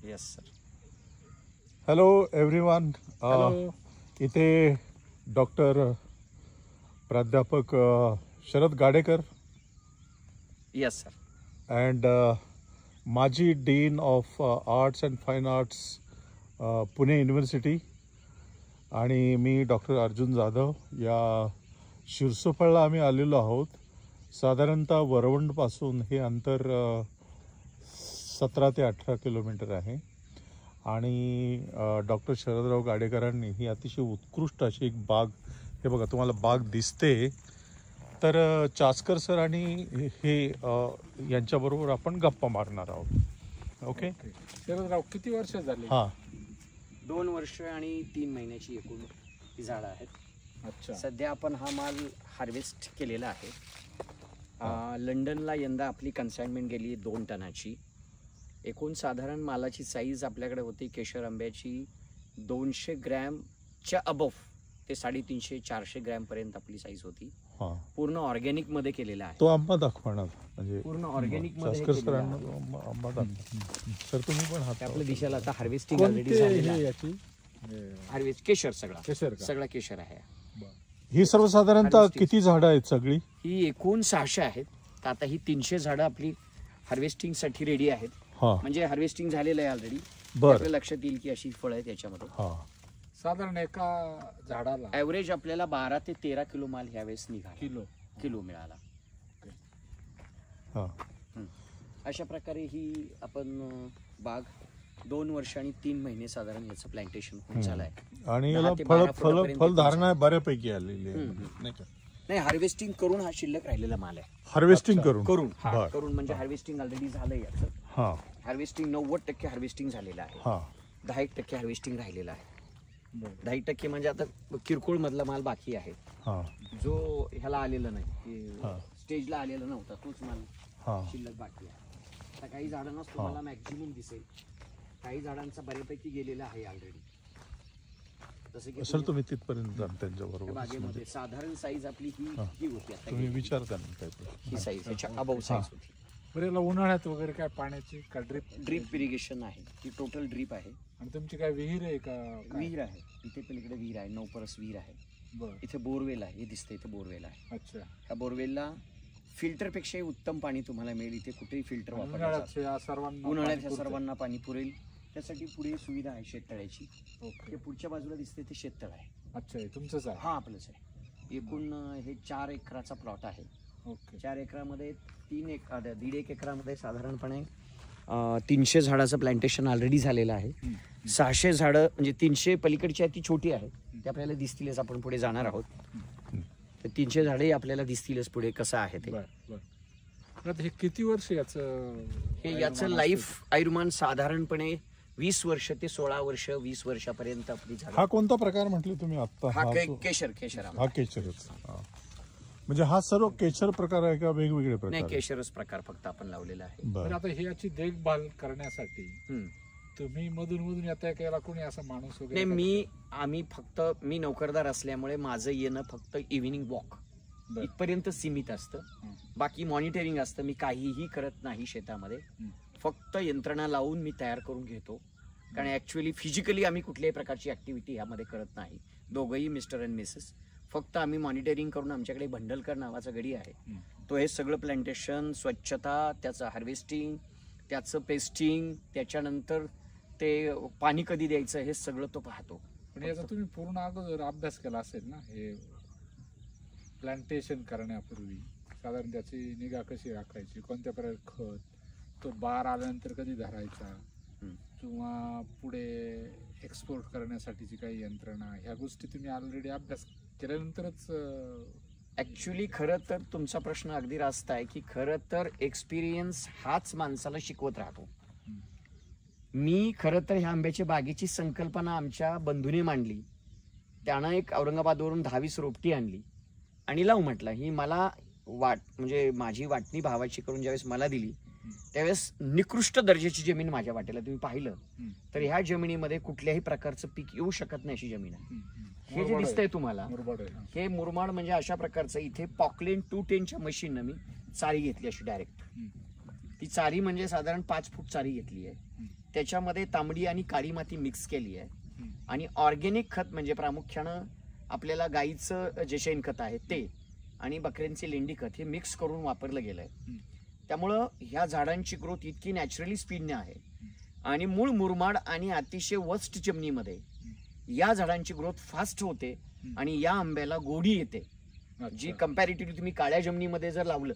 Yes sir. Hello everyone. इथे doctor प्राध्यापक Sharad Gadekar yes sir. And माजी dean of arts and fine arts Pune university आणि मी डॉक्टर अर्जुन जाधव. या शिरसोफळला आम्ही आलेलो आहोत. साधारणतः वरवंडपासून हे अंतर 17 ते 18 किलोमीटर आहे आणि डॉक्टर शरदराव गाडेकरांनी ही अतिशय उत्कृष्ट अशी एक बाग, हे बघा तुम्हाला बाग दिसते. तर चासकर सर आणि हे यांच्याबरोबर आपण गप्पा मारणार आहोत. ओके शरदराव, किती वर्ष झाली? हां, 2 वर्ष आणि 3 महिन्याची एकूण ही झाडं आहेत. अच्छा. सध्या आपण हा माल हार्वेस्ट केलेला आहे. लंडनला यंदा आपली कन्साइनमेंट गेली 2 टनाची. एकूण साधारण मालाची साईज आपल्याकडे होती केशर आंब्याची 200 ग्रॅमच्या अबव ते 350-400 ग्रॅमपर्यंत आपली साईज होती. पूर्ण ऑर्गॅनिक मध्ये केलेला आहे. तो आंबा दाखवा ना, म्हणजे पूर्ण ऑर्गॅनिक मध्ये चासकर सरांना आंबा दाखवा. सर तुम्ही पण हात आपल्या दिशेला आता हार्वेस्टिंग ऑलरेडी झालेलं आहे. याची हार्वेस्ट केशर सगळा केशर का? सगळा केशर आहे. ही सर्वसाधारणतः किती झाडं आहेत सगळी? ही एकूण 600 आहेत. तर आता ही 300 झाडं आपली हार्वेस्टिंग साठी रेडी आहेत. म्हणजे हार्वेस्टिंग झालेलं आहे ऑलरेडी. आपल्या लक्षात येईल की अशी फळं आहेत याच्यामध्ये. साधारण एका झाडाला ऍव्हरेज आपल्याला 12 ते 13 किलो माल ह्यावेळेस निघाला. किलो मिळाला. अशा प्रकारे ही आपण बाग 2 वर्ष आणि 3 महिने साधारण याचं प्लांटेशन होऊन झालंय आणि याला फलधारणा बऱ्यापैकी आलेली आहे, नाही का? नाही, हार्वेस्टिंग करून हा शिल्लक राहिलेला माल आहे. हार्वेस्टिंग करून करून म्हणजे हार्वेस्टिंग ऑलरेडी झालंय याचं. हार्वेस्टिंग 90% हार्वेस्टिंग झालेलं आहे. 10% हार्वेस्टिंग राहिलेला आहे. 10% म्हणजे आता किरकोळ मधला माल बाकी आहे, जो ह्याला आलेला नाही, स्टेजला आलेला नव्हता, तोच माल शिल्लक बाकी आहे. आता काही झाडांना तुम्हाला मॅक्झिमम दिसेल, काही झाडांचा बऱ्यापैकी गेलेला आहे ऑलरेडी. जसं की सर तुम्ही तिथपर्यंत त्यांच्याबरोबर बागेमध्ये साधारण साईज आपली ही होती. आता तुम्ही विचारता ना ही साईज ह्याच्या अबव साईज होती. बरं, उन्हाळ्यात वगैरे काय पाण्याची का ड्रीप इरिगेशन आहे, ती टोटल ड्रीप आहे. आणि तुमची काय विहीर आहे का? विहीर आहे इथे, पलीकडे विहीर आहे, 9 परस विहीर आहे. इथे बोरवेल आहे, हे दिसतं इथे बोरवेल आहे. अच्छा. ह्या बोरवेलला फिल्टरपेक्षाही उत्तम पाणी तुम्हाला मिळेल. इथे कुठेही फिल्टर उन्हाळ्यात ह्या सर्वांना पाणी पुरेल. त्यासाठी पुढे सुविधा आहे शेततळ्याची. हे पुढच्या बाजूला दिसते ते शेततळ आहे. अच्छा, तुमचंच आहे? हा, आपलंच आहे. एकूण हे 4 एकराचा प्लॉट आहे. 4 एकरामध्ये 1.5 एकरामध्ये साधारणपणे 300 झाडाचं प्लांटेशन ऑलरेडी झालेलं आहे. 600 झाडं म्हणजे 300 पलीकडची आहे ती छोटी आहे, ते आपल्याला दिसतीलच. आपण पुढे जाणार आहोत तर 300 झाडे आपल्याला दिसतीलच पुढे कसं आहे ते. हे किती वर्ष याचं लाईफ आयुर्मान साधारणपणे 20 वर्ष ते 16 वर्ष 20 वर्षापर्यंत आपली झाडं. हा कोणता प्रकार म्हटले तुम्ही आता? हा केशर. हा केशरच. म्हणजे हा सर्व केशर प्रकार आहे का वेगवेगळे प्रकार? नाही, केशरच प्रकार फक्त आपण लावलेला आहे. बरं, आता ही याची देखभाल करण्यासाठी तुम्ही मधून येताय का? कोणी असा माणूस वगैरे? नाही, मी नोकरदार असल्यामुळे माझं येणं फक्त इव्हिनिंग वॉक इथपर्यंत सीमित असतं. बाकी मॉनिटरिंग असतं. मी काहीही करत नाही शेतामध्ये. फक्त यंत्रणा लावून मी तयार करून घेतो. कारण ऍक्च्युअली फिजिकली आम्ही कुठल्याही प्रकारची ऍक्टिव्हिटी ह्यामध्ये करत नाही, दोघंही मिस्टर अँड मिसेस. फक्त आम्ही मॉनिटरिंग करून, आमच्याकडे भंडलकर नावाचा गडी आहे, तो हे सगळं प्लांटेशन, स्वच्छता, त्याचं हार्वेस्टिंग, त्याचं पेस्टिंग, त्याच्यानंतर ते पाणी कधी द्यायचं, हे सगळं तो पाहतो. पण याचा तुम्ही पूर्ण अगोदर अभ्यास केला असेल ना? हे प्लांटेशन करण्यापूर्वी साधारण त्याची निगा कशी राखायची, कोणत्या प्रकारे खत, तो बार आल्यानंतर कधी धरायचा, किंवा पुढे एक्सपोर्ट करण्यासाठीची काही यंत्रणा, ह्या गोष्टी तुम्ही ऑलरेडी अभ्यास केल्यानंतरच. ऍक्च्युली खरं तर तुमचा प्रश्न अगदी रास्त आहे की खरं तर एक्सपिरियन्स हाच माणसाला शिकवत राहतो. मी खरं तर ह्या आंब्याच्या बागेची संकल्पना आमच्या बंधूने मांडली. त्यानं एक औरंगाबादवरून 10-20 रोपटी आणली आणि लावू म्हटलं. ही मला म्हणजे माझी वाटणी भावाची करून ज्यावेळेस मला दिली, त्यावेळेस निकृष्ट दर्जाची जमीन माझ्या वाटेला तुम्ही पाहिलं तर ह्या जमिनीमध्ये कुठल्याही प्रकारचं पीक येऊ शकत नाही अशी जमीन आहे. हे जे दिसतंय तुम्हाला, हे मुरमाड म्हणजे अशा प्रकारचं. इथे पॉकलेन 210च्या मशीननं मी चारी घेतली अशी डायरेक्ट. ती चारी म्हणजे साधारण 5 फूट चारी घेतली आहे. त्याच्यामध्ये तांबडी आणि काळी माती मिक्स केली आहे आणि ऑर्गेनिक खत म्हणजे प्रामुख्यानं आपल्याला गाईचं जे शेणखत आहे ते आणि बकऱ्यांचे लेंडी खत हे मिक्स करून वापरलं गेलंय. त्यामुळं ह्या झाडांची ग्रोथ इतकी नॅचरली स्पीडने आहे आणि मूळ मुरमाड आणि अतिशय वस्ट जमिनीमध्ये या झाडांची ग्रोथ फास्ट होते आणि या आंब्याला गोडी येते, जी कम्पॅरेटिव्हली तुम्ही काळ्या जमिनीमध्ये जर लावलं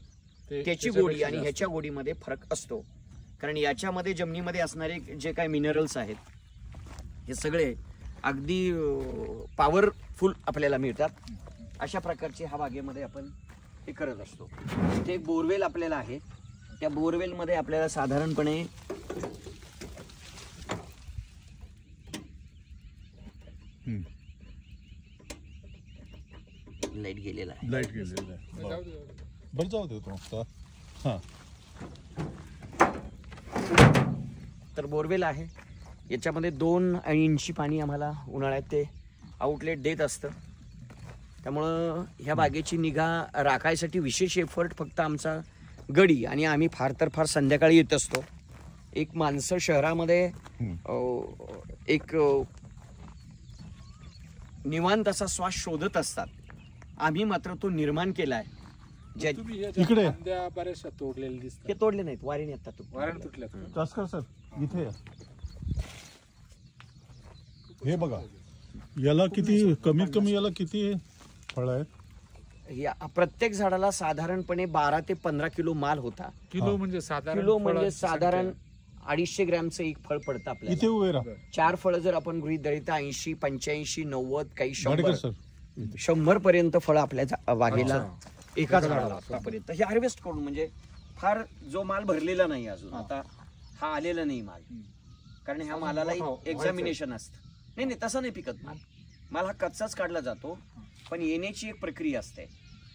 त्याची गोडी आणि ह्याच्या गोडीमध्ये फरक असतो. कारण याच्यामध्ये जमिनीमध्ये असणारे जे काही मिनरल्स आहेत हे सगळे अगदी पॉवरफुल आपल्याला मिळतात. अशा प्रकारचे ह्या बागेमध्ये आपण हे करत असतो. इथे एक बोरवेल आपल्याला आहे, त्या बोरवेलमध्ये आपल्याला साधारणपणे लाईट गेलेला आहे. लाईट गेलेला आहे. बरं जाऊ दे तो. हां, तर बोरवेल आहे, याच्यामध्ये 2 इंची पाणी आम्हाला उन्हाळ्यात ते आउटलेट देत असतं. त्यामुळं ह्या बागेची निगा राखायसाठी विशेष एफर्ट फक्त आमचा गडी आणि आम्ही फार तर फार संध्याकाळी येत असतो. एक माणसं शहरामध्ये एक निवांत असा श्वास शोधत असतात, आम्ही मात्र तो निर्माण केला आहे. इकडे बऱ्याचशा तोडलेले दिसतात. ते तोडले नाहीत, वारीने येतात. वाऱ्याने तुटल्या. चासकर सर इथे या. हे बघा, याला किती कमीत कमी याला किती फळ आहेत? या प्रत्येक झाडाला साधारणपणे 12 ते 15 किलो माल होता. किलो म्हणजे साधारण किलो म्हणजे साधारण 250 ग्रॅमचं एक फळ पडतं आपल्याला. इथे उभे राहा. 4 फळं जर आपण गृहीत धरली तर 80, 85, 90, काही गाडेकर 100 सर 100 पर्यंत फळ आपल्या बागेला एका झाडाला आतापर्यंत हे हार्वेस्ट करून, म्हणजे फार जो माल भरलेला नाही अजून, आता हा आलेला नाही माल, कारण ह्या मालाला एक्झामिनेशन असतं. नाही तसं नाही पिकत माल हा कच्चाच काढला जातो, पण येण्याची एक प्रक्रिया असते.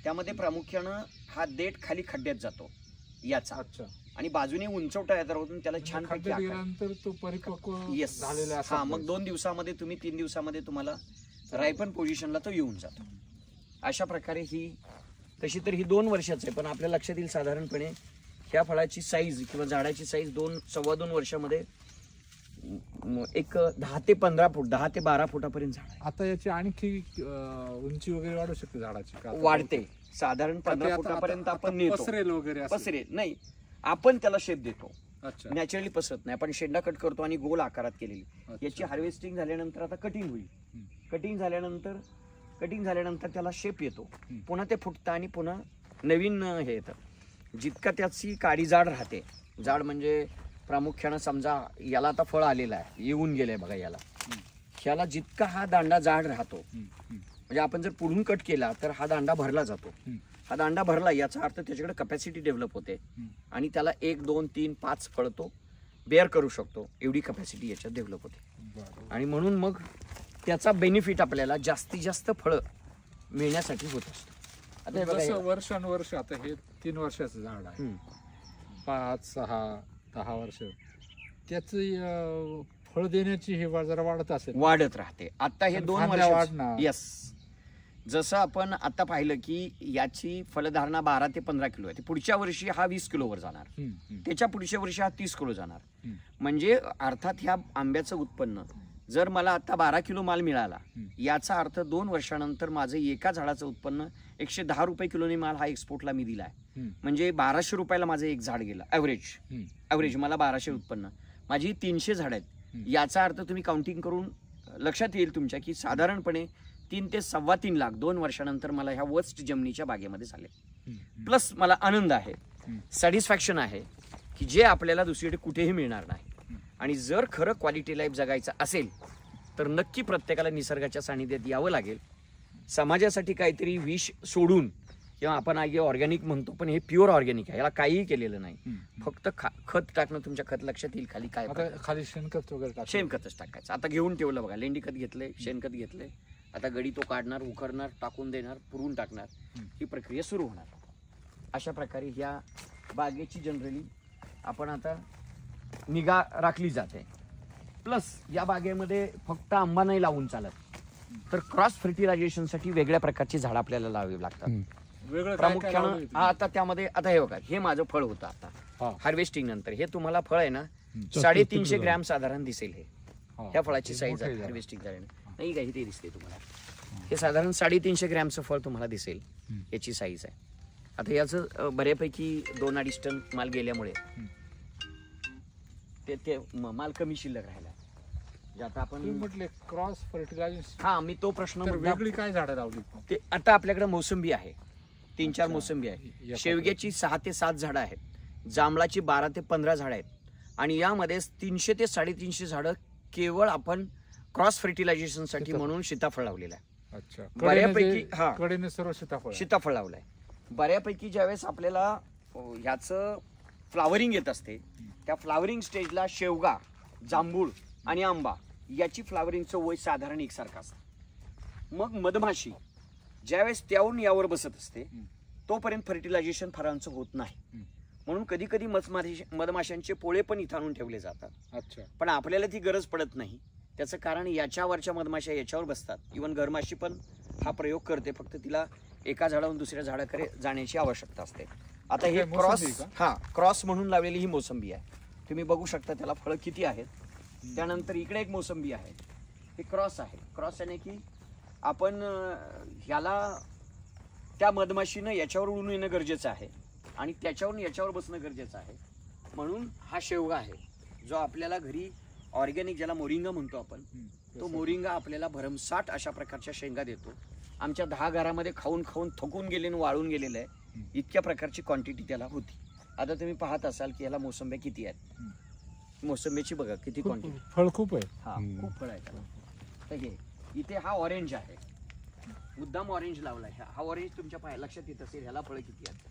त्यामध्ये प्रामुख्यानं हा देठ खाली खड्ड्यात जातो याचा, आणि बाजूने उंचवटा तयार होऊन त्याला छान तो परिपक्व झालेला. हा, मग 2 दिवसामध्ये तुम्ही 3 दिवसामध्ये तुम्हाला रायपन पोझिशनला तो येऊन जातो. अशा प्रकारे ही तशी तर ही 2 वर्षाचं आहे, पण आपल्या लक्षात येईल साधारणपणे ह्या फळाची साईज किंवा झाडाची साईज 2-2.25 वर्षामध्ये एक 10 ते 15 फूट 10 ते 12 फुटापर्यंत झाड आहे. आता याची आणखी उंची वगैरे वाढू शकते झाडाची? वाढते, साधारण 15 फुटापर्यंत आपण नेतो. पसरेल वगैरे? पसरेल नाही, आपण त्याला शेप देतो. नॅचरली पसरत नाही, आपण शेंडा कट करतो आणि गोल आकारात केलेली. याची हार्वेस्टिंग झाल्यानंतर आता कटिंग होईल. कटिंग झाल्यानंतर त्याला शेप येतो, पुन्हा ते फुटतं आणि पुन्हा नवीन हे येतं. जितका त्याची काडी जाड राहते, जाड म्हणजे प्रामुख्यानं समजा याला आता फळ आलेलं आहे, येऊन गेलंय बघा याला, ह्याला जितका हा दांडा जाड राहतो, म्हणजे आपण जर पुढून कट केला तर हा दांडा भरला जातो. हा दांडा भरला याचा अर्थ त्याच्याकडे कपॅसिटी डेव्हलप होते आणि त्याला 1, 2, 3, 5 फळ तो बेअर करू शकतो, एवढी कपॅसिटी याच्यात डेव्हलप होते. आणि म्हणून मग त्याचा बेनिफिट आपल्याला जास्तीत जास्त फळं मिळण्यासाठी होत असतो. आता बघा, वर्षानुवर्ष आता हे 3 वर्षाचं झाड आहे, 5, 6, 10 वर्ष त्याचं फळ देण्याची हे जरा वाढत असेल? वाढत राहते. आता हे 2 वर्ष. यस, जसं आपण आता पाहिलं की याची फलधारणा 12 ते 15 किलो आहे, पुढच्या वर्षी हा 20 किलोवर जाणार, त्याच्या पुढच्या वर्षी हा 30 किलो जाणार. म्हणजे अर्थात ह्या आंब्याचं उत्पन्न जर मला आता 12 किलो माल मिळाला, याचा अर्थ 2 वर्षानंतर माझं एका झाडाचं उत्पन्न 110 रुपये किलोने माल हा एक्सपोर्टला मी दिलाय. म्हणजे 1200 रुपयाला माझं एक झाड गेलं ॲव्हरेज मला 1200 उत्पन्न. माझी 300 झाड आहेत, याचा अर्थ तुम्ही काउंटिंग करून लक्षात येईल तुमच्या की साधारणपणे 3 ते 3.25 लाख 2 वर्षानंतर मला ह्या वस्ट जमिनीच्या बागेमध्ये झाले. प्लस मला आनंद आहे, सॅटिस्फॅक्शन आहे की जे आपल्याला दुसरीकडे कुठेही मिळणार नाही. आणि जर खरं क्वालिटी लाईफ जगायचं असेल तर नक्की प्रत्येकाला निसर्गाच्या सानिध्यात यावं लागेल. समाजासाठी काहीतरी विष सोडून, किंवा आपण आगे ऑर्गॅनिक म्हणतो पण हे प्युअर ऑर्गॅनिक आहे, याला काहीही केलेलं नाही, फक्त खत टाकणं. तुमच्या खत लक्षात येईल खाली काय, खाली शेणखत वगैरे शेणखतच टाकायचं. आता घेऊन ठेवलं बघा, लेंडी खत घेतलंय, शेणखत घेतलंय, आता गडी तो काढणार, उखरणार, टाकून देणार, पुरून टाकणार, ही प्रक्रिया सुरू होणार. अशा प्रकारे ह्या बागेची जनरली आपण आता निगा राखली जाते. प्लस या बागेमध्ये फक्त आंबा नाही लावून चालत, तर क्रॉस फर्टिलायझेशनसाठी वेगळ्या प्रकारची झाडं आपल्याला लावावी लागतात. प्रामुख्यानं आता त्यामध्ये आता हे बघा, हे माझं फळ होतं आता हार्वेस्टिंग नंतर, हे तुम्हाला फळ आहे ना 350 ग्रॅम साधारण दिसेल हे. हा. ह्या फळाची हे साईज मोठं आहे आहे जरा. हार्वेस्टिंग झाल्याने नाही का, इथे दिसते तुम्हाला. हे साधारण 350 ग्रॅमचं फळ तुम्हाला दिसेल, याची साईज आहे. आता याचं बऱ्यापैकी 2-2.5 टन माल गेल्यामुळे ते माल कमी शिल्लक राहिला. जे आता आपण तुम्ही म्हटले क्रॉस फर्टिलायझेशन, हा, मी तो प्रश्न तर मुद्दाम- वेगळी काय झाडं लावली? ते आता आपल्याकडे मोसंबी आहे, 3-4 अच्छा. मोसंबी या आहे. पद्धतीने. शेवग्याची 6 ते 7 झाडं आहेत, जांभळाची 12 ते 15 झाडं आहेत. आणि यामध्ये 300 ते 350 झाडं केवळ आपण क्रॉस फर्टिलायझेशन साठी म्हणून सीताफळ लावलेलं आहे. अच्छा, बऱ्यापैकी हा कडेने सर्व सीताफळ. सीताफळ लावलंय. बऱ्यापैकी ज्यावेळेस आपल्याला ह्याचं फ्लावरिंग येत असते, त्या फ्लावरिंग स्टेजला शेवगा, जांभूळ आणि आंबा याची फ्लावरिंगचं वय साधारण एकसारखं असतं. मग मधमाशी ज्यावेळेस त्याहून यावर बसत असते, तोपर्यंत फर्टिलायझेशन फळांचं होत नाही. म्हणून कधी कधी मधमाशांचे पोळे पण इथं आणून ठेवले जातात. अच्छा, पण आपल्याला ती गरज पडत नाही. त्याचं कारण याच्यावरच्या मधमाशा याच्यावर बसतात. इव्हन घरमाशी पण हा प्रयोग करते, फक्त तिला एका झाडावरून दुसऱ्या झाडाकडे जाण्याची आवश्यकता असते. आता हे काय क्रॉस, मोसंबी का? हा क्रॉस म्हणून लावलेली ही मोसंबी आहे. तुम्ही बघू शकता त्याला फळं किती आहेत. त्यानंतर इकडे एक मोसंबी आहे, हे क्रॉस आहे. क्रॉस याने की आपण ह्याला त्या मधमाशीनं याच्यावर उडून येणं गरजेचं आहे आणि त्याच्यावरून याच्यावर बसणं गरजेचं आहे. म्हणून हा शेवगा आहे, जो आपल्याला घरी ऑर्गॅनिक, ज्याला मोरिंगा म्हणतो आपण, तो मोरिंगा आपल्याला भरमसाठ अशा प्रकारच्या शेंगा देतो. आमच्या 10 घरामध्ये खाऊन खाऊन थकून गेले आणि वाळून गेलेलं आहे, इतक्या प्रकारची क्वांटिटी त्याला होती. आता तुम्ही पाहत असाल की याला मोसंब्या किती आहेत. मोसंबीची बघा किती क्वांटिटी, फळ खूप आहे. हा खूप फळ आहे त्याला. तर हे इथे हा ऑरेंज आहे, मुद्दाम ऑरेंज लावलाय. हा ऑरेंज तुमच्या लक्षात येत असेल, ह्याला फळं किती आहेत.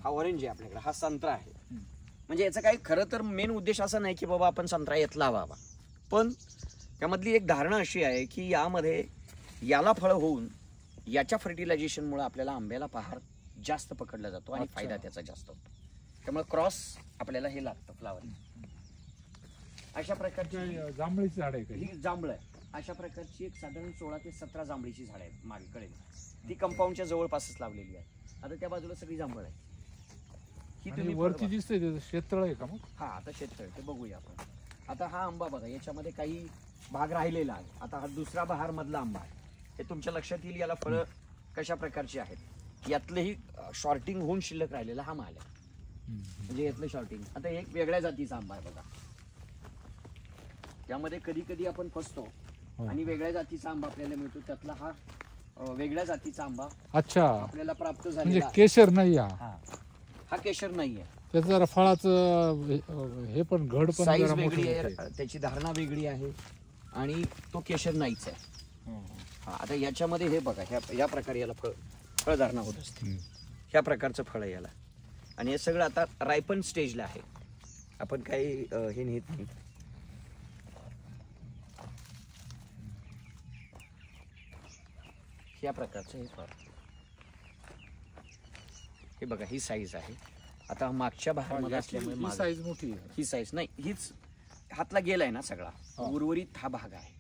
हा ऑरेंज आहे आपल्याकडे, हा संत्रा आहे. म्हणजे याचा काही खरं तर मेन उद्देश असा नाही की बाबा आपण संत्रा यात लावावा, पण त्यामधली एक धारणा अशी आहे की यामध्ये याला फळ होऊन याच्या फर्टिलायझेशनमुळे आपल्याला आंब्याला पहार जास्त पकडला जातो आणि फायदा त्याचा जास्त होतो. त्यामुळे क्रॉस आपल्याला हे लागतं फ्लावरिंग. अशा प्रकारची जांभळीची झाड आहे का? ही जांभळ आहे. अशा प्रकारची एक साधारण 16 ते 17 जांभळीची झाड आहेत मागेकडे. ती कंपाऊंडच्या जवळपासच लावलेली आहे. आता त्या बाजूला सगळी जांभळ आहे. ही आणि तुम्ही वरती दिसतंय त्याचं शेततळ आहे का मग? हा, आता शेततळ ते बघूया आपण. आता हा आंबा बघा, याच्यामध्ये काही भाग राहिलेला आहे. आता हा दुसरा बहार मधला आंबा आहे. हे तुमच्या लक्षात येईल याला फळं कशा प्रकारची आहेत. यातलंही शॉर्टिंग होऊन शिल्लक राहिलेला हा माल आहे, म्हणजे यातलं शॉर्टिंग. आता एक वेगळ्या जातीचा आंबा आहे बघा. त्यामध्ये कधी कधी आपण फसतो आणि वेगळ्या जातीचा आंबा आपल्याला मिळतो. त्यातला हा वेगळ्या जातीचा आंबा अच्छा, आपल्याला प्राप्त म्हणजे झालेला. केशर नाही हा. हा केशर नाहीये. त्याचं जरा फळाचं हे पण घड पण साईज जरा वेगळी मोठं आहे, मोठं त्याची धारणा वेगळी आहे आणि तो केशर नाहीच आहे. आहे. हा, आता याच्यामध्ये हे बघा, या प्रकारे याला फळधारणा होत असते. ह्या प्रकारचं फळ आहे याला. आणि हे सगळं आता रायपन स्टेजला आहे. आपण काही हे नेत नाही. या प्रकारचं हे फळ, हे बघा, ही साईज आहे. आता मागच्या बहारमध्ये असल्यामुळे ही मागं- साईज मोठी आहे. ही साईज नाही, हीच हातला गेलाय ना सगळा, उर्वरित हा भाग आहे.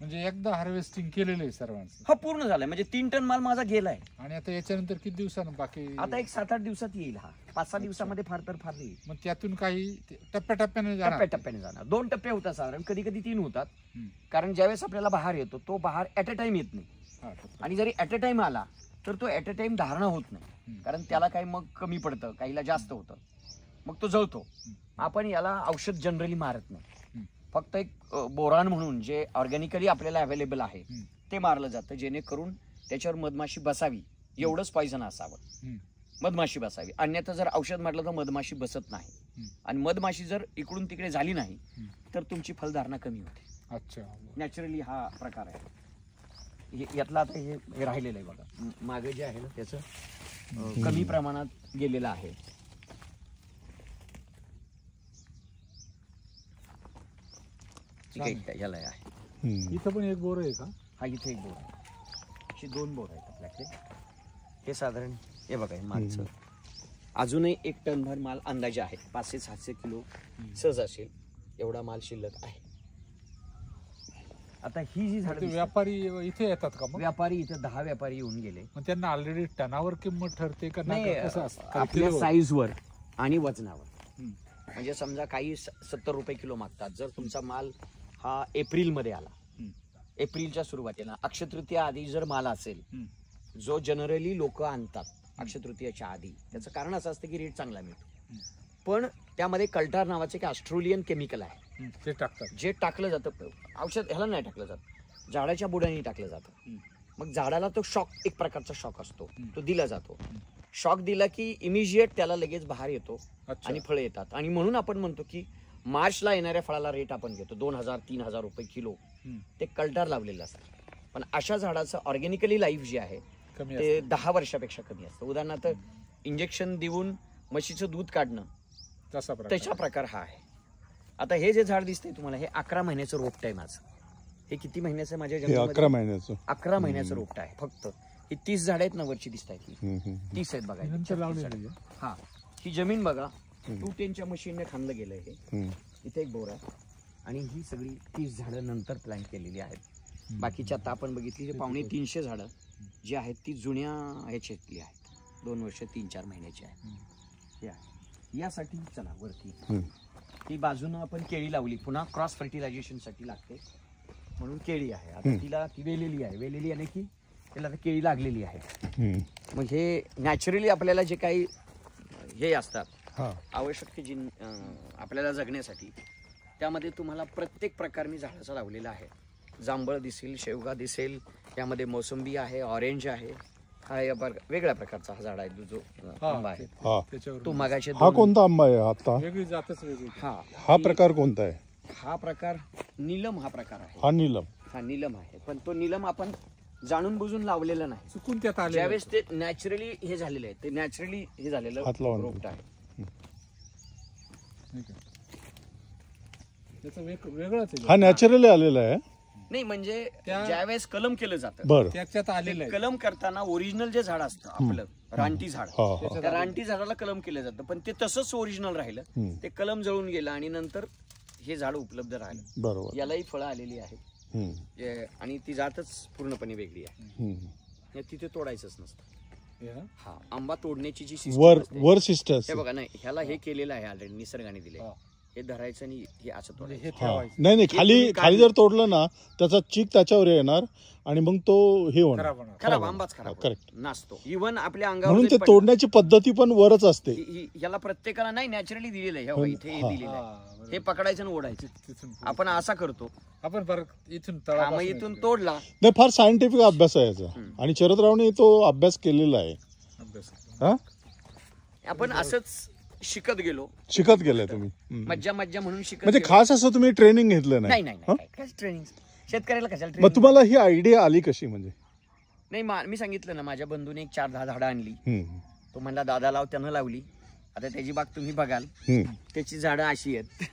म्हणजे एकदा हार्वेस्टिंग केलेलं आहे सर्वांचं. हा पूर्ण झालाय, म्हणजे 3 टन माल माझा गेलाय. आणि आता याच्यानंतर किती दिवसानं बाकी? आता एक 7-8 दिवसात येईल. हा 5-6 दिवसामध्ये फार तर फार येईल. मग त्यातून काही टप्प्याटप्प्याने जाणार? टप्प्याटप्प्याने जाणार. 2 टप्पे होतात साधारण, कधी कधी 3 होतात. हम्म. कारण ज्यावेळेस आपल्याला बहार येतो तो बहार ऍट अ टाइम येत नाही. हा, टप्पा. आणि जरी ऍट अ टाइम आला तर तो ऍट अ टाइम धारणा होत नाही. हम्म. कारण त्याला काही मग कमी पडतं, काहीला जास्त होतं, मग तो जळतो. आपण याला औषध जनरली मारत नाही. फक्त एक बोरान म्हणून जे ऑर्गॅनिकली आपल्याला अवेलेबल आहे ते मारलं जातं, जेणेकरून त्याच्यावर मधमाशी बसावी एवढंच पॉइझन असावं. मधमाशी बसावी. अन्यथा जर औषध मारलं तर मधमाशी बसत नाही. आणि मधमाशी जर इकडून तिकडे झाली नाही तर तुमची फलधारणा कमी होते. अच्छा, नॅचरली हा प्रकार आहे. यातला आता हे राहिलेलं आहे बघा, मागे जे आहे ना त्याचं कमी प्रमाणात गेलेलं आहे. याला आहे. इथं पण एक बोर आहे का? हा, इथे एक बोर आहे. अशी 2 बोर आहेत आपल्याकडे. हे साधारण हे बघा, हे मालचं अजूनही 1 टनभर माल अंदाजे आहे. 500-700 किलो सहज असेल एवढा माल शिल्लक आहे. आता ही जी झाडं व्यापारी इथे येतात का मग? व्यापारी इथे 10 व्यापारी येऊन गेले. मग त्यांना ऑलरेडी टनावर किंमत ठरते का नाही, कसं असतं? आपल्या साईजवर आणि वजनावर. म्हणजे समजा काही 70 रुपये किलो मागतात. जर तुमचा माल हा एप्रिलमध्ये आला, एप्रिलच्या सुरुवातीला अक्षय तृतीया आधी जर माल असेल, जो जनरली लोक आणतात अक्षय तृतीयाच्या आधी, त्याचं कारण असं असतं की रेट चांगला मिळतो. पण त्यामध्ये कल्टार नावाचे एक ऑस्ट्रेलियन केमिकल आहे, ते टाकतात. जे टाकलं जातं औषध ह्याला नाही टाकलं जात, झाडाच्या बुडाने टाकलं जातं. मग झाडाला तो शॉक, एक प्रकारचा शॉक असतो, तो दिला जातो. शॉक दिला की इमिजिएट त्याला लगेच बहार येतो आणि फळं येतात. आणि म्हणून आपण म्हणतो की मार्चला येणाऱ्या फळाला रेट आपण घेतो 2000-3000 रुपये किलो. ते कल्टार लावलेलं असतं. पण अशा झाडाचं ऑर्गॅनिकली लाईफ जे आहे ते 10 वर्षापेक्षा कमी असतं. उदाहरणार्थ इंजेक्शन देऊन म्हशीचं दूध काढणं, तशा प्रकार हा आहे. आता हे जे झाड दिसतंय तुम्हाला, हे 11 महिन्याचं रोपट आहे माझं. हे किती महिन्याचं आहे माझ्या जंगलामध्ये? 11 महिन्याचं. 11 महिन्याचं रोपट आहे फक्त. ही 30 झाड आहेत ना वरची दिसत आहेत, 30 आहेत बघा. हा, ही जमीन बघा, 210च्या मशीनने खांदलं गेलंय. हे इथे एक बोर आहे आणि ही सगळी 30 झाडं नंतर प्लॅन केलेली आहेत. बाकीच्या आता आपण बघितली जे 250 झाडं जी आहेत ती जुन्या ह्याच्यातली आहेत, 2 वर्ष 3-4 महिन्याची आहेत. यासाठी चला वरती ती बाजूनं आपण केळी लावली, पुन्हा क्रॉस फर्टिलायझेशन साठी लागते म्हणून केळी आहे. आता तिला ती वेलेली आहे की त्याला केळी लागलेली आहे. मग हे नॅचरली आपल्याला जे काही हे असतात आवश्यक जी आपल्याला जगण्यासाठी, त्यामध्ये तुम्हाला प्रत्येक प्रकार मी झाडाचा लावलेला आहे. जांभळ दिसेल, शेवगा दिसेल, यामध्ये मोसंबी आहे, ऑरेंज आहे. हा वेगळ्या प्रकारचा हा झाड आहे जो आंबा आहे. तो मागाचे हा कोणता आंबा आहे आता? वेगळी जातच वेगळी. हा प्रकार कोणता आहे? हा प्रकार नीलम हा प्रकार आहे. हा नीलम आहे. पण तो नीलम आपण जाणून बुजून लावलेला नाही, चुकून त्यात आले. ज्यावेळेस ते नॅचरली हे झालेलं आहे, ते नॅचरली हे झालेलं रोपट आहे. हा नॅचरली आलेला आहे. नाही म्हणजे ज्यावेळेस कलम केलं जातं बरं, त्याच्यात आलेलं आहे. कलम करताना ओरिजिनल जे झाड असतं आपलं रानटी झाड, त्या रानटी झाडाला कलम केलं जातं. पण ते तसंच ओरिजिनल राहिलं, ते कलम जळून गेलं आणि नंतर हे झाड उपलब्ध राहिलं. बरोबर. यालाही फळं आलेली आहेत आणि ती जातच पूर्णपणे वेगळी आहे. तिथे तोडायचंच नसतं. हा आंबा तोडण्याची जी वर सिस्टर हे बघा, नाही ह्याला हे केलेलं आहे ऑलरेडी, निसर्गाने दिले. हे धरायचं आणि हे असं तोडायचं. नाही खाली जर तोडलं ना त्याचा चीक त्याच्यावर येणार आणि मग तो हे होणार, खराब आंबाच खराब, करेक्ट नासतो. इव्हन आपल्या अंगावर म्हणून ते तोडण्याची पद्धती पण वरच असते. याला प्रत्येकाला नाही नॅचरली दिलेलं आहे. इथे हे दिलेलं आहे, हे पकडायचं आणि ओढायचं. आपण असा करतो, आपण इथून तोडला नाही. फार सायंटिफिक अभ्यास आहे याचा आणि शरदरावने तो अभ्यास केलेला आहे. आपण असंच शिकत गेलाय तुम्ही, मज्जा म्हणून शिकत. म्हणजे खास असं तुम्ही ट्रेनिंग घेतलं नाही? नाही ट्रेनिंग शेतकऱ्याला कशाला. मग तुम्हाला ही आयडिया आली कशी? म्हणजे नाही, मी सांगितलं ना, माझ्या बंधूने 4-10 झाडं आणली. तो म्हणला दादा लाव, त्यानं लावली. आता त्याची बाग तुम्ही बघाल, त्याची झाडं अशी आहेत.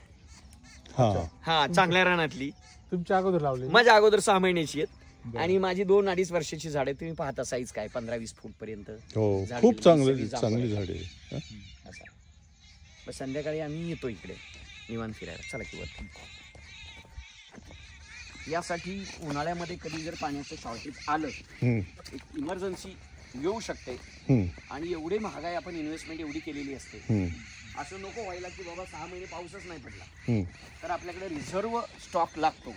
हा, चांगल्या रानातली. तुमच्या अगोदर लावली? माझ्या अगोदर 6 महिन्याची आहेत आणि माझी 2-2.5 वर्षाची झाडे. तुम्ही पाहता साईज काय, 15-20 फूट पर्यंत. खूप चांगली झाडे. संध्याकाळी आम्ही येतो इकडे निवांत फिरायला. चला की वरती. यासाठी उन्हाळ्यामध्ये कधी जर पाण्याचं शॉर्टेज आलं, एक इमर्जन्सी येऊ शकते. आणि एवढे महागाई आपण इन्व्हेस्टमेंट एवढी केलेली असते, असं नको व्हायला की बाबा 6 महिने पाऊसच नाही पडला, तर आपल्याकडे रिझर्व्ह स्टॉक लागतो.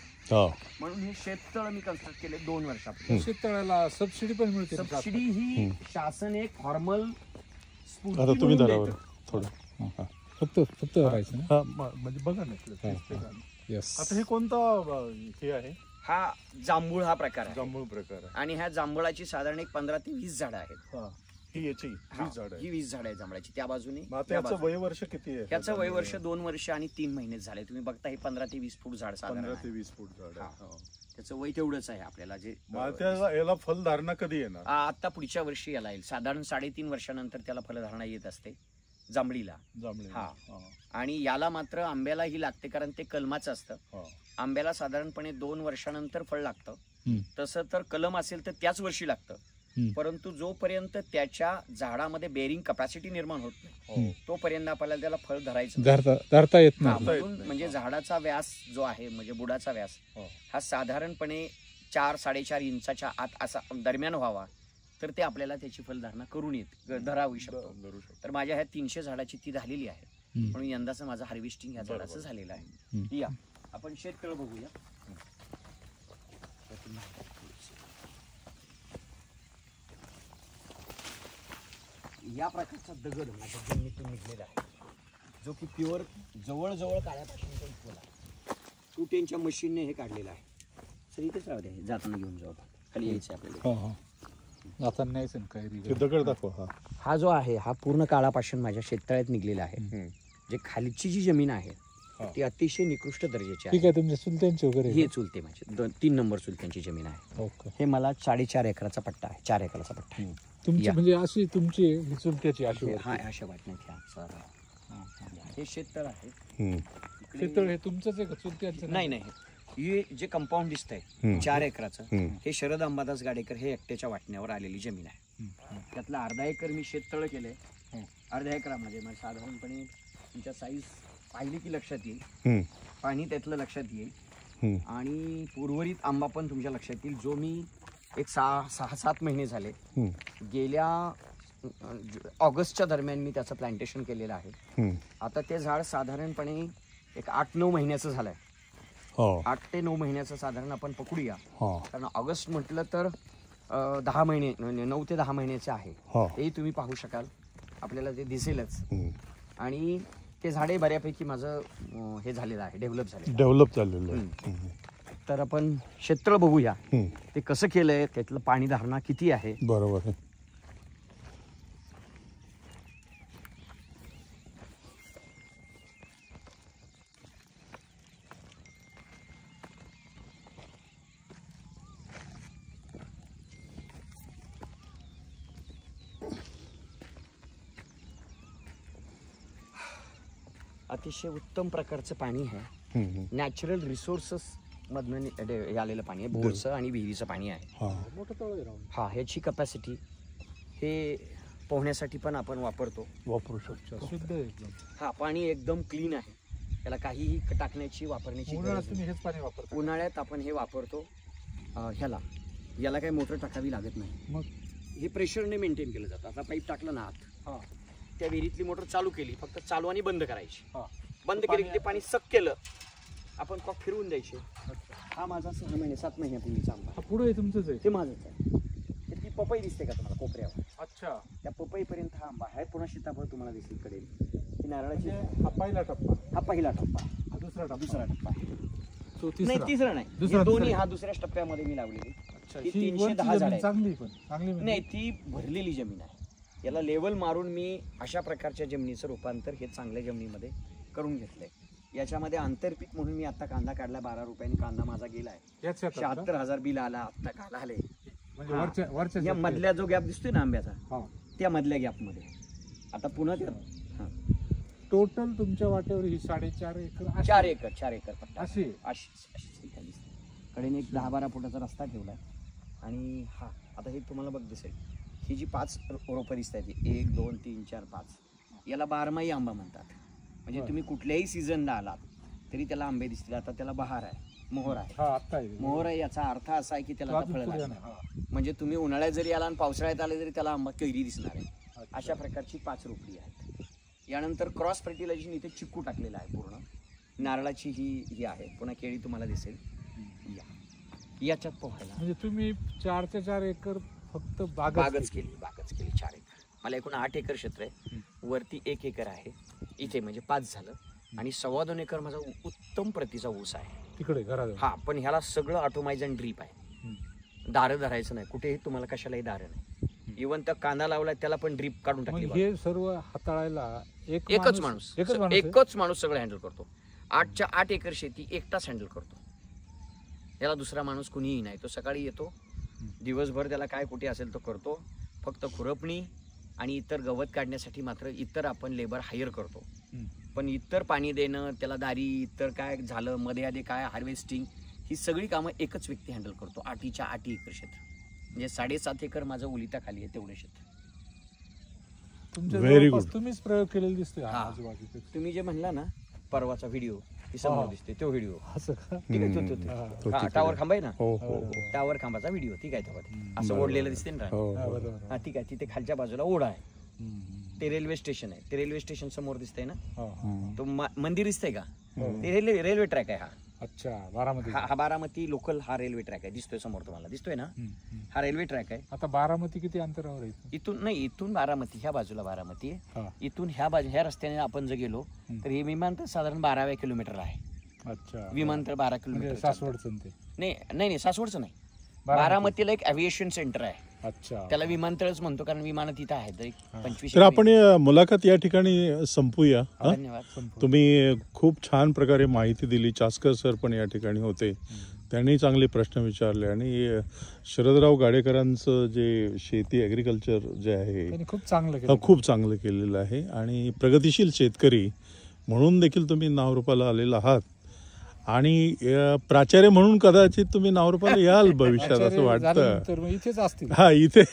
म्हणून हे शेततळ मी कन्स्ट्रक्ट केले 2 वर्षापूर्वी. शेततळ्याला सबसिडी पण मिळते. सबसिडी ही शासन एक फॉर्मल आता तुम्ही धरावर थोडं फक्त भरायचं ना, म्हणजे बघा ना. आता हे कोणता हे आहे? हा जांभूळ हा प्रकार आहे. जांभूळ प्रकार आहे. आणि ह्या जांभळाची साधारण एक 15 ते 20 झाडं आहेत. ही 20 झाड आहे. ही 20 झाडं आहेत जांभळाची. त्या बाजूने याचं वयवर्ष किती आहे? याचं वयवर्ष 2 वर्ष आणि 3 महिने झाले. तुम्ही बघता हे 15 ते 20 फूट झाड, 15 ते 20 फूट झाड आहे. त्याचं वय तेवढंच आहे आपल्याला. जे याला फलधारणा कधी येणार? आता पुढच्या वर्षी याला येईल. साधारण 3.5 वर्षानंतर त्याला फलधारणा येत असते जांभळीला. हा, आणि याला मात्र आंब्यालाही लागते, कारण ते कलमाचं असतं. आंब्याला साधारणपणे 2 वर्षानंतर फळ लागतं. तसं तर कलम असेल तर त्याच वर्षी लागतं. परंतु जोपर्यंत त्याच्या झाडामध्ये बेरिंग कपॅसिटी निर्माण होत नाही, तोपर्यंत आपल्याला त्याला फळ धरता येत नाही. म्हणजे झाडाचा व्यास जो आहे, म्हणजे बुडाचा व्यास हा साधारणपणे 4-4.5 इंचाच्या आत असा दरम्यान व्हावा, तर ते आपल्याला त्याची फलधारणा करून धरावी शकतो. तर माझ्या ह्या 300 झाडाची ती झालेली आहे. म्हणून यंदाचं माझं हार्वेस्टिंग ह्या झाडाचं झालेलं आहे. या आपण शेततळ बघूया. या प्रकारचा दगड माझ्या जमिनीतून निघलेला आहे, जो की प्युअर जवळजवळ काळ्यापासूनचा इथला 210च्या मशीनने हे काढलेलं आहे. सर इथेच राहू द्या, जाताना घेऊन जाऊ. खाली यायचं आपल्याला. जाताना न्यायचं काही ते दगड दाखवा. हा जो आहे हा पूर्ण काळापासून माझ्या शेततळ्यात निघलेला आहे. जे खालची जी जमीन आहे ती अतिशय निकृष्ट दर्जाची आहे. ठीक आहे. तुमच्या चुलत्यांचे वगैरे हे चुलते माझे 3 नंबर चुलत्यांची जमीन आहे. ओके. हे मला 4.5 एकराचा पट्टा आहे, 4 एकराचा पट्टा आहे. तुमची म्हणजे अशी तुमची चुलत्याची अशी हा अशा वाटण्यात हे शेततळ आहे. शेततळ हे तुमचंच आहे का चुलत्यांचं? नाही नाही, हे जे कंपाऊंड दिसतंय 4 एकराचं, हे शरद अंबादास गाडेकर हे एकट्याच्या वाटण्यावर आलेली जमीन आहे. त्यातलं अर्धा एकर मी शेततळ केलंय. अर्ध्या एकरामध्ये म्हणजे साधारणपणे तुमच्या साईज पाहिली की लक्षात येईल, पाणी त्यातलं लक्षात येईल, आणि उर्वरित आंबा पण तुमच्या लक्षात येईल. जो मी एक 6-7 महिने झाले, गेल्या ऑगस्टच्या दरम्यान मी त्याचं प्लांटेशन केलेलं आहे. आता ते झाड साधारणपणे एक 8-9 महिन्याचं झालंय. 8 ते 9 महिन्याचं साधारण आपण पकडूया, कारण ऑगस्ट म्हटलं तर 10 महिने, 9 ते 10 महिन्याचे आहे. तेही तुम्ही पाहू शकाल, आपल्याला ते दिसेलच. आणि ते झाडे बऱ्यापैकी माझं हे झालेलं आहे, डेव्हलप झालेलं आहे. तर आपण शेततळ बघूया ते कसं केलंय, त्यातलं पाणी धारणा किती आहे. बरोबर आहे. अतिशय उत्तम प्रकारचं पाणी आहे. नॅचरल रिसोर्सेस मधनं हे आलेलं पाणी आहे. बोरचं आणि विहिरीचं पाणी आहे. हा ह्याची कपॅसिटी हे पोहण्यासाठी पण आपण वापरू शकतो. शुद्ध एकदम. हा पाणी एकदम क्लीन आहे, त्याला काहीही टाकण्याची वापरण्याची गरज नाही. हेच पाणी वापरतो. उन्हाळ्यात आपण हे वापरतो. याला काही मोटर टाकावी लागत नाही. मग हे प्रेशरने मेंटेन केलं जातं. आता पाईप टाकलं ना आत, त्या विहिरीतली मोटर चालू केली, फक्त चालू आणि बंद करायची. बंद केली की ते पाणी सक केलं, आपण कॉक फिरवून द्यायचे. हा माझा 6-7 महिन्यापूर्वीचा आंबा. पुढे तुमचंच आहे? ते माझंच आहे. ती पपई दिसते का तुम्हाला कोपऱ्यावर? अच्छा. त्या पपईपर्यंत हा आंबा आहे. पुन्हा सीताफळ तुम्हाला दिसेल कडेल. ही नारळाची. हा पहिला टप्पा. हा पहिला टप्पा. हा दुसरा टप्पा. दुसरा टप्पा आहे. नाही तिसरा नाही, हे दोन्ही हा दुसऱ्याच टप्प्यामध्ये मी लावलेली. ही 310 झाड आहे. चांगली नाही, ती भरलेली जमीन आहे. याला लेवल मारून मी अशा प्रकारच्या जमिनीचं रूपांतर हे चांगल्या जमिनीमध्ये करून घेतलंय. याच्यामध्ये आंतरपीक म्हणून मी आता कांदा काढला. 12 रुपयांनी कांदा माझा गेलाय. 76,000 बिल आला आता काल आले. या मधल्या जो गॅप दिसतोय ना आंब्याचा, त्या मधल्या गॅप मध्ये आता पुन्हा टोटल तुमच्या वाट्यावर ही 4.5 एकर. 4 एकर पट्टा अशी कडेने एक 10-12 फुटाचा रस्ता ठेवलाय. आणि हा आता हे तुम्हाला बघ दिसेल, ही जी 5 रोपं दिसत आहेत, 1, 2, 3, 4, 5, याला 12माही आंबा म्हणतात. म्हणजे तुम्ही कुठल्याही सीझनला आलात तरी त्याला आंबे दिसतील. आता त्याला बहार आहे, मोहर आहे. मोहर आहे याचा अर्थ असा आहे की त्याला आता फळं लागली. म्हणजे तुम्ही उन्हाळ्यात जरी आला आणि पावसाळ्यात आले तरी त्याला आंबा कैरी दिसणार आहे. अशा प्रकारची 5 रोपडी आहेत. यानंतर क्रॉस फर्टिलायझेशन इथे चिक्कू टाकलेला आहे. पूर्ण नारळाची ही आहे. पुन्हा केळी तुम्हाला दिसेल. याच्यात पोहायला म्हणजे तुम्ही 4 एकर फक्त बागच केली 4 एकर. मला एकूण 8 एकर क्षेत्र आहे. वरती 1 एकर आहे. इथे म्हणजे 5 झालं. आणि 2.25 एकर माझा उत्तम प्रतीचा ऊस आहे तिकडे घराजवळ. हा, पण ह्याला सगळं ऑटोमाइज आणि ड्रीप आहे. दारं धरायचं नाही कुठेही, तुम्हाला कशालाही दारं नाही. इव्हन त्या कांदा लावलाय त्याला पण ड्रीप काढून टाकली. हे सर्व हाताळायला एकच माणूस सगळं हँडल करतो. 8च्या 8 एकर शेती एकटाच हँडल करतो. याला दुसरा माणूस कुणीही नाही. तो सकाळी येतो, दिवसभर त्याला काय कुठे असेल तो करतो. फक्त खुरपणी आणि इतर गवत काढण्यासाठी मात्र इतर आपण लेबर हायर करतो. पण इतर पाणी देणं, त्याला दारी, इतर काय झालं मध्ये आधी काय हार्वेस्टिंग, ही सगळी कामं एकच व्यक्ती हँडल करतो. 8च्या 8 एकर क्षेत्र म्हणजे 7.5 एकर माझं ओलिता खाली आहे. तेवढे क्षेत्र व्हेरी गुड. तुम्हीच प्रयोग केलेला दिसतोय. तुम्ही जे म्हणला ना परवाचा व्हिडिओ, समोर दिसते तो व्हिडिओ. असं ठीक आहे, टावर खांबा आहे ना, टावर खांबाचा व्हिडिओ. ठीक आहे, असं ओढलेलं दिसते ना. ठीक आहे, तिथे खालच्या बाजूला ओढा आहे. ते रेल्वे स्टेशन आहे. ते रेल्वे स्टेशन समोर दिसतंय ना, हो. तो मंदिर दिसतंय का, हो. ते रेल्वे ट्रॅक आहे हा. अच्छा, बारामती. हा बारामती लोकल हा रेल्वे ट्रॅक आहे, दिसतोय समोर तुम्हाला, दिसतोय ना, हा रेल्वे ट्रॅक आहे. आता बारामती किती अंतरावर आहे इथून? इथून नाही, इथून बारामती, ह्या बाजूला बारामती आहे. हा. इथून ह्या रस्त्याने आपण जर गेलो तर हे विमानतळ साधारण 12व्या किलोमीटर आहे. अच्छा, विमानतळ 12 म्हणजे किलोमीटर. सासवडचं ते? नाही सासवडचं नाही, बारामतीला एक एव्हिएशन सेंटर आहे. अच्छा, त्याला विमानतळच म्हणतो कारण विमानं तिथं आहेत. 25. तर आपण मुलाखत या ठिकाणी संपूया. धन्यवाद. तुम्ही खूप छान प्रकारे माहिती दिली. चासकर सर पण या ठिकाणी होते, त्यांनी चांगले प्रश्न विचारले आणि शरदराव गाडेकरांचं जे शेती ॲग्रिकल्चर जे आहे त्यांनी खूप चांगलं केलं. खूप चांगलं केलेलं आहे आणि प्रगतिशील शेतकरी म्हणून देखील तुम्ही नावरूपाला आलेला आहात आणि प्राचार्य म्हणून कदाचित तुम्ही नावरूपाला याल भविष्यात असं वाटतं. तर मग इथेच असतील. हा, इथे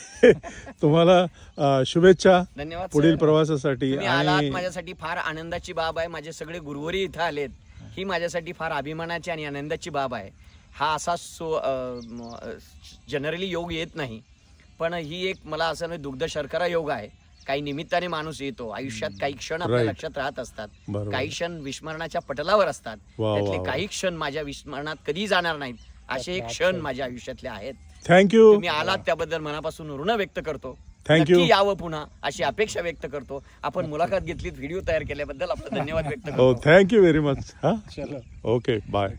तुम्हाला शुभेच्छा धन्यवाद पुढील सर. प्रवासासाठी. तुम्ही आलात, आणि माझ्यासाठी फार आनंदाची बाब आहे. माझे सगळे गुरुवरी इथं आलेत, ही माझ्यासाठी फार अभिमानाची आणि आनंदाची बाब आहे. हा असा जनरली योग येत नाही, पण ही एक मला असं नाही दुग्ध शर्करा योग आहे. काही निमित्ताने माणूस येतो आयुष्यात, काही क्षण आपल्या Right. लक्षात राहत असतात, बरोबर. काही क्षण विस्मरणाच्या पटलावर असतात. वा, त्यातले वा. काही क्षण माझ्या विस्मरणात कधी जाणार नाहीत, असे एक क्षण माझ्या आयुष्यातले आहेत. थँक्यू. तुम्ही आलात त्याबद्दल मनापासून ऋण व्यक्त करतो. Thank you. नक्की यावं पुन्हा अशी अपेक्षा व्यक्त करतो. आपण मुलाखत घेतलीत, व्हिडिओ तयार केल्याबद्दल आपलं धन्यवाद व्यक्त करतो. हो, थँक्यू व्हेरी मच. हा, चलो. Okay, bye.